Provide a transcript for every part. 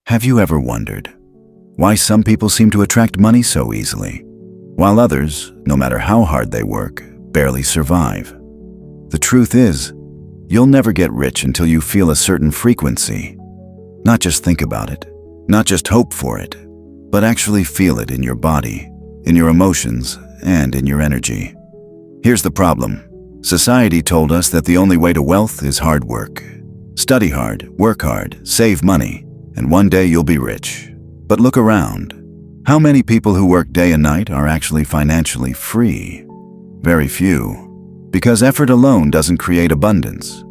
Have you ever wondered why some people seem to attract money so easily, while others, no matter how hard they work, barely survive? The truth is, you'll never get rich until you feel a certain frequency. Not just think about it, not just hope for it, but actually feel it in your body, in your emotions, and in your energy. Here's the problem. Society told us that the only way to wealth is hard work. Study hard, work hard, save money, and one day you'll be rich. But look around. How many people who work day and night are actually financially free? Very few. Because effort alone doesn't create abundance.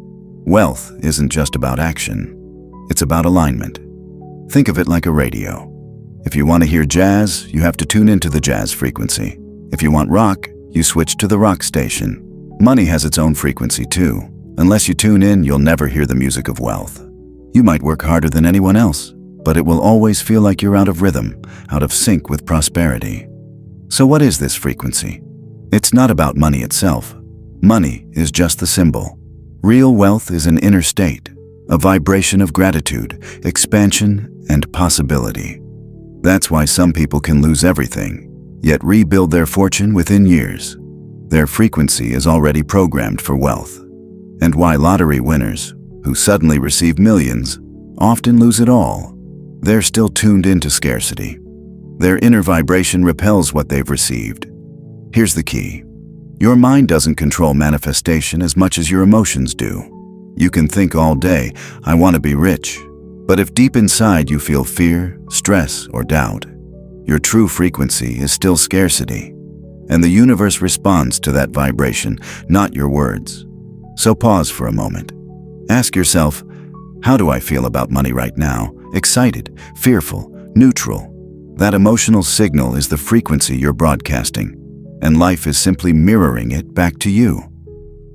Wealth isn't just about action. It's about alignment. Think of it like a radio. If you want to hear jazz, you have to tune into the jazz frequency. If you want rock, you switch to the rock station. Money has its own frequency too. Unless you tune in, you'll never hear the music of wealth. You might work harder than anyone else, but it will always feel like you're out of rhythm, out of sync with prosperity. So what is this frequency? It's not about money itself. Money is just the symbol. Real wealth is an inner state, a vibration of gratitude, expansion, and possibility. That's why some people can lose everything, yet rebuild their fortune within years. Their frequency is already programmed for wealth. And why lottery winners, who suddenly receive millions, often lose it all. They're still tuned into scarcity. Their inner vibration repels what they've received. Here's the key. Your mind doesn't control manifestation as much as your emotions do. You can think all day, I want to be rich. But if deep inside you feel fear, stress, or doubt, your true frequency is still scarcity. And the universe responds to that vibration, not your words. So pause for a moment. Ask yourself, how do I feel about money right now? Excited, fearful, neutral. That emotional signal is the frequency you're broadcasting, and life is simply mirroring it back to you.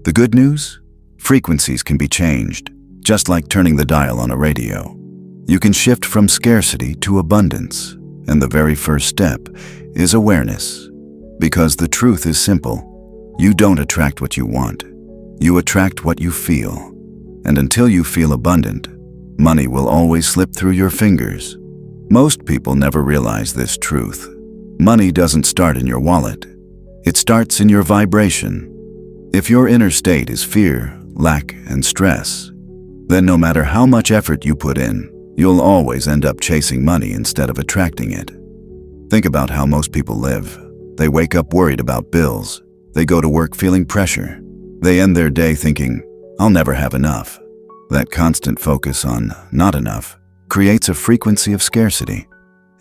The good news? Frequencies can be changed, just like turning the dial on a radio. You can shift from scarcity to abundance, and the very first step is awareness. Because the truth is simple. You don't attract what you want. You attract what you feel. And until you feel abundant, money will always slip through your fingers. Most people never realize this truth. Money doesn't start in your wallet. It starts in your vibration. If your inner state is fear, lack, and stress, then no matter how much effort you put in, you'll always end up chasing money instead of attracting it. Think about how most people live. They wake up worried about bills. They go to work feeling pressure. They end their day thinking, I'll never have enough. That constant focus on not enough creates a frequency of scarcity,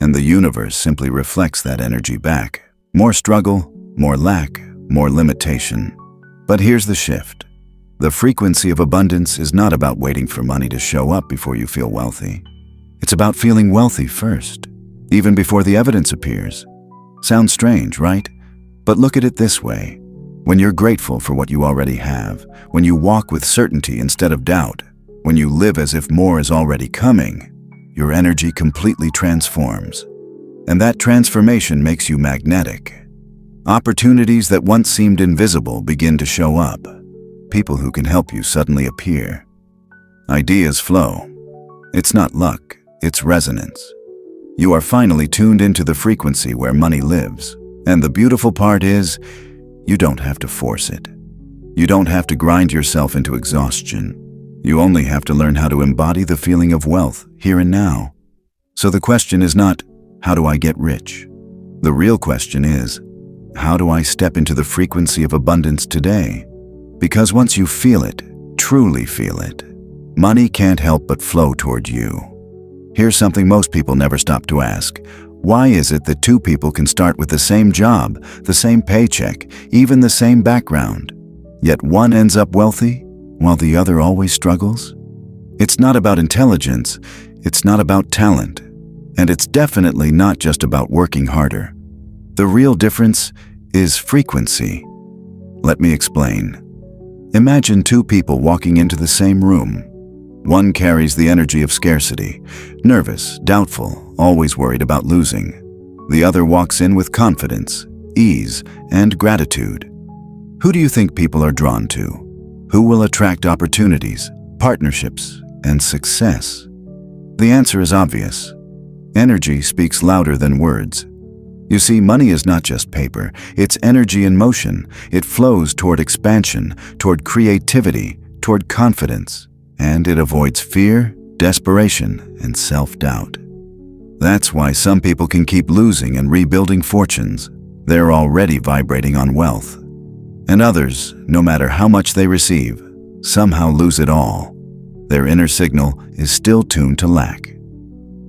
and the universe simply reflects that energy back. More struggle, more lack, more limitation. But here's the shift. The frequency of abundance is not about waiting for money to show up before you feel wealthy. It's about feeling wealthy first, even before the evidence appears. Sounds strange, right? But look at it this way. When you're grateful for what you already have, when you walk with certainty instead of doubt, when you live as if more is already coming, your energy completely transforms. And that transformation makes you magnetic. Opportunities that once seemed invisible begin to show up. People who can help you suddenly appear. Ideas flow. It's not luck, it's resonance. You are finally tuned into the frequency where money lives. And the beautiful part is, you don't have to force it. You don't have to grind yourself into exhaustion. You only have to learn how to embody the feeling of wealth here and now. So the question is not, how do I get rich? The real question is, how do I step into the frequency of abundance today? Because once you feel it, truly feel it, money can't help but flow toward you. Here's something most people never stop to ask. Why is it that two people can start with the same job, the same paycheck, even the same background, yet one ends up wealthy while the other always struggles? It's not about intelligence, it's not about talent, and it's definitely not just about working harder. The real difference is frequency. Let me explain. Imagine two people walking into the same room. One carries the energy of scarcity, nervous, doubtful, always worried about losing. The other walks in with confidence, ease, and gratitude. Who do you think people are drawn to? Who will attract opportunities, partnerships, and success? The answer is obvious. Energy speaks louder than words. You see, money is not just paper, it's energy in motion. It flows toward expansion, toward creativity, toward confidence, and it avoids fear, desperation, and self-doubt. That's why some people can keep losing and rebuilding fortunes. They're already vibrating on wealth. And others, no matter how much they receive, somehow lose it all. Their inner signal is still tuned to lack.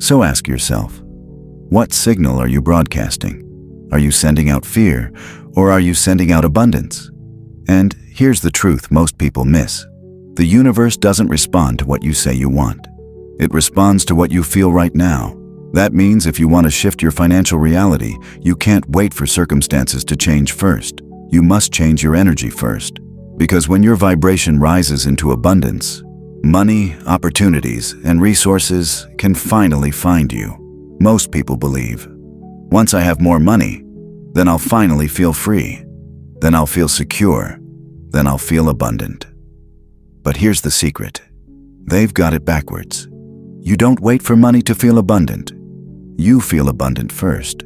So ask yourself, what signal are you broadcasting? Are you sending out fear, or are you sending out abundance? And here's the truth most people miss. The universe doesn't respond to what you say you want. It responds to what you feel right now. That means if you want to shift your financial reality, you can't wait for circumstances to change first. You must change your energy first. Because when your vibration rises into abundance, money, opportunities, and resources can finally find you. Most people believe, once I have more money, then I'll finally feel free. Then I'll feel secure. Then I'll feel abundant. But here's the secret. They've got it backwards. You don't wait for money to feel abundant. You feel abundant first,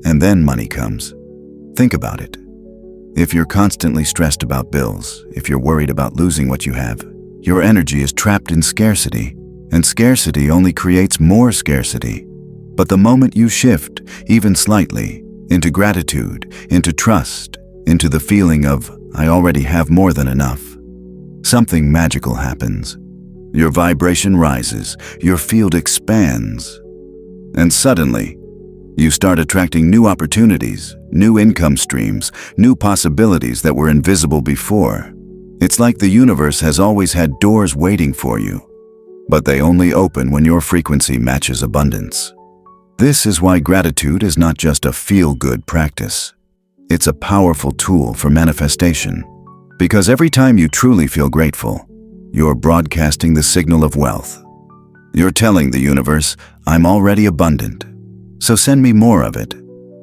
and then money comes. Think about it. If you're constantly stressed about bills, if you're worried about losing what you have, your energy is trapped in scarcity, and scarcity only creates more scarcity. But the moment you shift, even slightly, into gratitude, into trust, into the feeling of, I already have more than enough, something magical happens. Your vibration rises, your field expands, and suddenly, you start attracting new opportunities, new income streams, new possibilities that were invisible before. It's like the universe has always had doors waiting for you, but they only open when your frequency matches abundance. This is why gratitude is not just a feel-good practice. It's a powerful tool for manifestation. Because every time you truly feel grateful, you're broadcasting the signal of wealth. You're telling the universe, I'm already abundant, so send me more of it.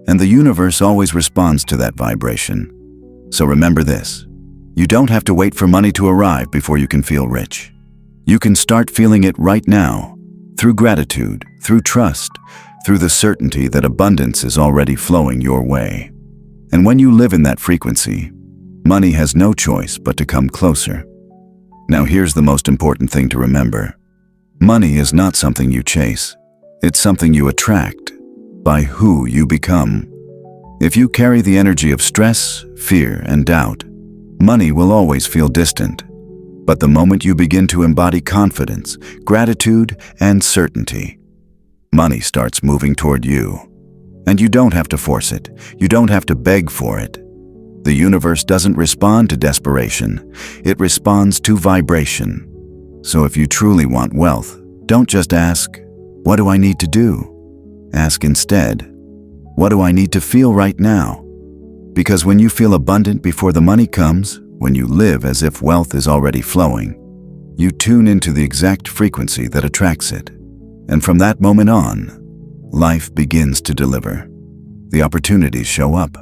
And the universe always responds to that vibration. So remember this, you don't have to wait for money to arrive before you can feel rich. You can start feeling it right now, through gratitude, through trust, through the certainty that abundance is already flowing your way. And when you live in that frequency, money has no choice but to come closer. Now here's the most important thing to remember. Money is not something you chase. It's something you attract by who you become. If you carry the energy of stress, fear, and doubt, money will always feel distant. But the moment you begin to embody confidence, gratitude, and certainty, money starts moving toward you. And you don't have to force it. You don't have to beg for it. The universe doesn't respond to desperation. It responds to vibration. So if you truly want wealth, don't just ask, what do I need to do? Ask instead, what do I need to feel right now? Because when you feel abundant before the money comes, when you live as if wealth is already flowing, you tune into the exact frequency that attracts it. And from that moment on, life begins to deliver. The opportunities show up.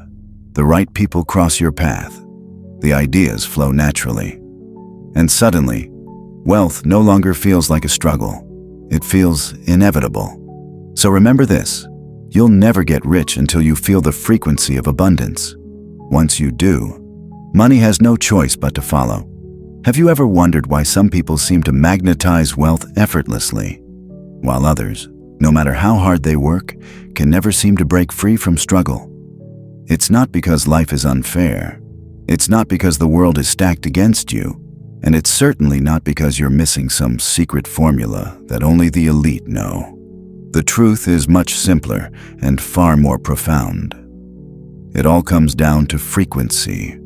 The right people cross your path. The ideas flow naturally. And suddenly, wealth no longer feels like a struggle. It feels inevitable. So remember this, you'll never get rich until you feel the frequency of abundance. Once you do, money has no choice but to follow. Have you ever wondered why some people seem to magnetize wealth effortlessly, while others, no matter how hard they work, can never seem to break free from struggle? It's not because life is unfair. It's not because the world is stacked against you. And it's certainly not because you're missing some secret formula that only the elite know. The truth is much simpler and far more profound. It all comes down to frequency.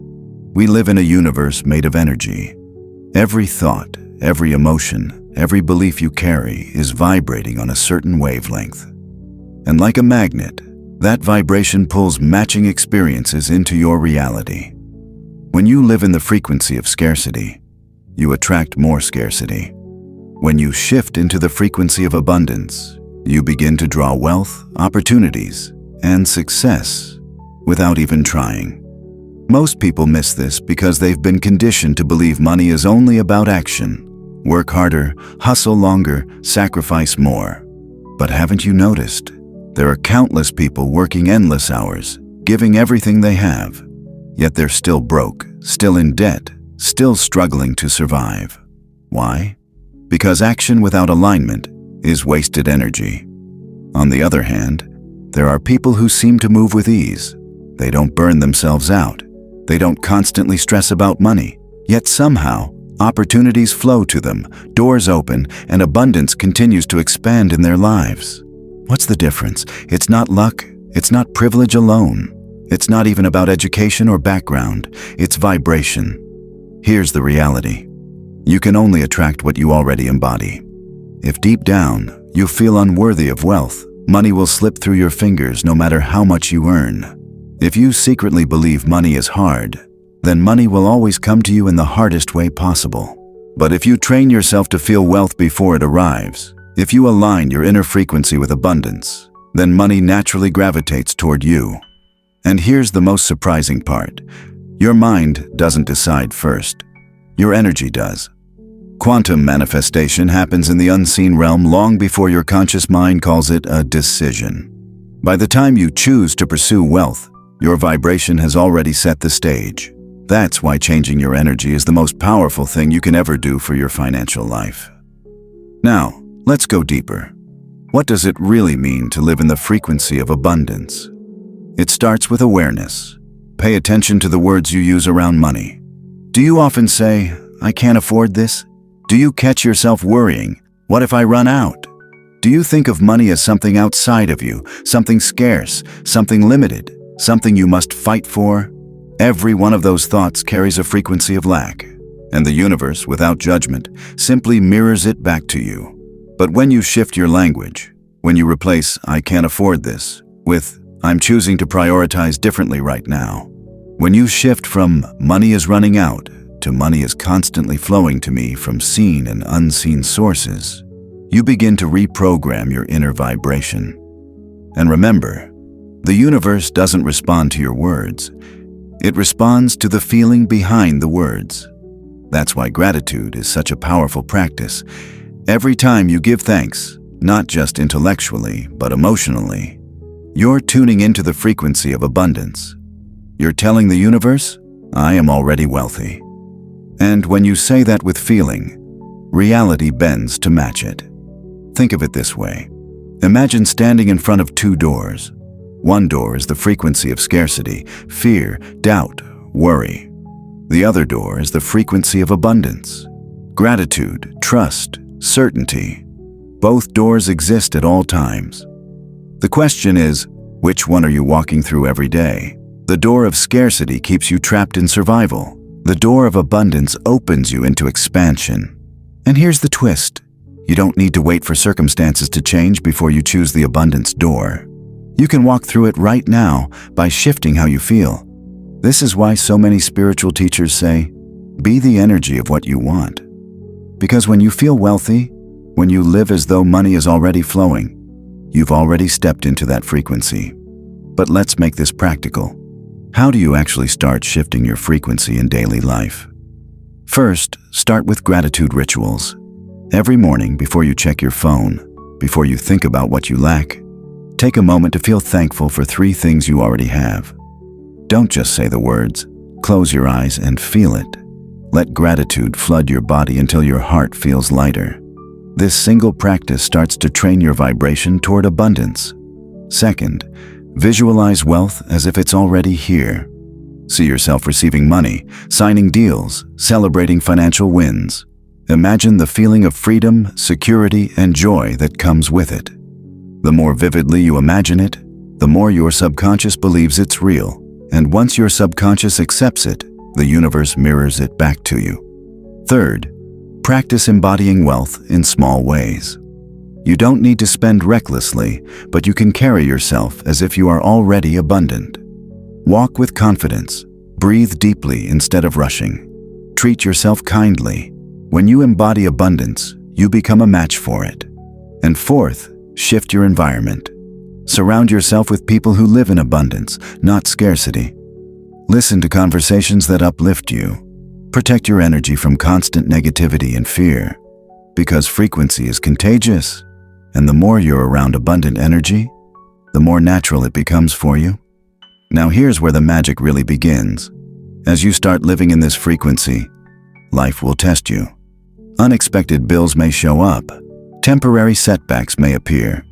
We live in a universe made of energy. Every thought, every emotion, every belief you carry is vibrating on a certain wavelength. And like a magnet, that vibration pulls matching experiences into your reality. When you live in the frequency of scarcity, you attract more scarcity. When you shift into the frequency of abundance, you begin to draw wealth, opportunities, and success without even trying. Most people miss this because they've been conditioned to believe money is only about action, Work harder, hustle longer, sacrifice more. But haven't you noticed? There are countless people working endless hours, giving everything they have. Yet they're still broke, still in debt, still struggling to survive. Why? Because action without alignment is wasted energy. On the other hand, there are people who seem to move with ease. They don't burn themselves out. They don't constantly stress about money. Yet somehow, opportunities flow to them, doors open, and abundance continues to expand in their lives. What's the difference? It's not luck. It's not privilege alone. It's not even about education or background. It's vibration. Here's the reality. You can only attract what you already embody. If deep down you feel unworthy of wealth, money will slip through your fingers no matter how much you earn. If you secretly believe money is hard, then money will always come to you in the hardest way possible. But if you train yourself to feel wealth before it arrives, if you align your inner frequency with abundance, then money naturally gravitates toward you. And here's the most surprising part. Your mind doesn't decide first. Your energy does. Quantum manifestation happens in the unseen realm long before your conscious mind calls it a decision. By the time you choose to pursue wealth, your vibration has already set the stage. That's why changing your energy is the most powerful thing you can ever do for your financial life. Now, let's go deeper. What does it really mean to live in the frequency of abundance? It starts with awareness. Pay attention to the words you use around money. Do you often say, "I can't afford this"? Do you catch yourself worrying, "What if I run out"? Do you think of money as something outside of you, something scarce, something limited, something you must fight for? Every one of those thoughts carries a frequency of lack, and the universe, without judgment, simply mirrors it back to you. But when you shift your language, when you replace "I can't afford this" with "I'm choosing to prioritize differently right now," when you shift from "money is running out" to "money is constantly flowing to me from seen and unseen sources," you begin to reprogram your inner vibration. And remember, the universe doesn't respond to your words. It responds to the feeling behind the words. That's why gratitude is such a powerful practice. Every time you give thanks, not just intellectually, but emotionally, you're tuning into the frequency of abundance. You're telling the universe, "I am already wealthy." And when you say that with feeling, reality bends to match it. Think of it this way. Imagine standing in front of two doors. One door is the frequency of scarcity, fear, doubt, worry. The other door is the frequency of abundance, gratitude, trust, certainty. Both doors exist at all times. The question is, which one are you walking through every day? The door of scarcity keeps you trapped in survival. The door of abundance opens you into expansion. And here's the twist. You don't need to wait for circumstances to change before you choose the abundance door. You can walk through it right now by shifting how you feel. This is why so many spiritual teachers say, be the energy of what you want. Because when you feel wealthy, when you live as though money is already flowing, you've already stepped into that frequency. But let's make this practical. How do you actually start shifting your frequency in daily life? First, start with gratitude rituals. Every morning before you check your phone, before you think about what you lack, take a moment to feel thankful for 3 things you already have. Don't just say the words. Close your eyes and feel it. Let gratitude flood your body until your heart feels lighter. This single practice starts to train your vibration toward abundance. Second, visualize wealth as if it's already here. See yourself receiving money, signing deals, celebrating financial wins. Imagine the feeling of freedom, security, and joy that comes with it. The more vividly you imagine it, the more your subconscious believes it's real. And once your subconscious accepts it, the universe mirrors it back to you. Third, practice embodying wealth in small ways. You don't need to spend recklessly, but you can carry yourself as if you are already abundant. Walk with confidence. Breathe deeply instead of rushing. Treat yourself kindly. When you embody abundance, you become a match for it. And fourth, shift your environment. Surround yourself with people who live in abundance, not scarcity. Listen to conversations that uplift you. Protect your energy from constant negativity and fear. Because frequency is contagious, and the more you're around abundant energy, the more natural it becomes for you. Now here's where the magic really begins. As you start living in this frequency, life will test you. Unexpected bills may show up, temporary setbacks may appear,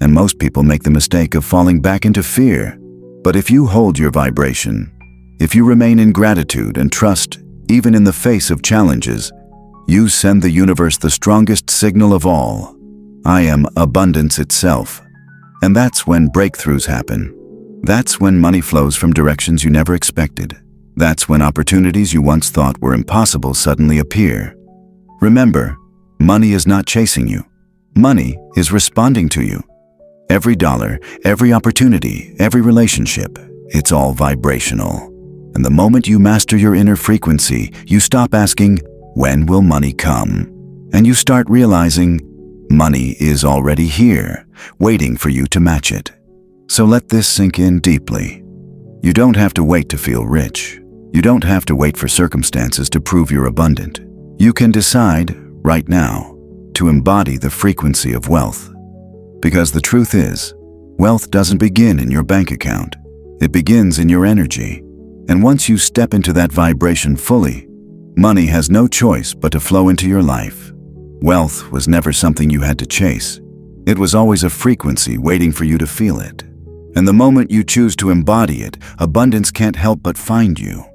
and most people make the mistake of falling back into fear. But if you hold your vibration, if you remain in gratitude and trust, even in the face of challenges, you send the universe the strongest signal of all. I am abundance itself. And that's when breakthroughs happen. That's when money flows from directions you never expected. That's when opportunities you once thought were impossible suddenly appear. Remember, money is not chasing you. Money is responding to you. Every dollar, every opportunity, every relationship, it's all vibrational. And the moment you master your inner frequency, you stop asking, when will money come? And you start realizing, money is already here, waiting for you to match it. So let this sink in deeply. You don't have to wait to feel rich. You don't have to wait for circumstances to prove you're abundant. You can decide, right now, to embody the frequency of wealth. Because the truth is, wealth doesn't begin in your bank account. It begins in your energy. And once you step into that vibration fully, money has no choice but to flow into your life. Wealth was never something you had to chase. It was always a frequency waiting for you to feel it. And the moment you choose to embody it, abundance can't help but find you.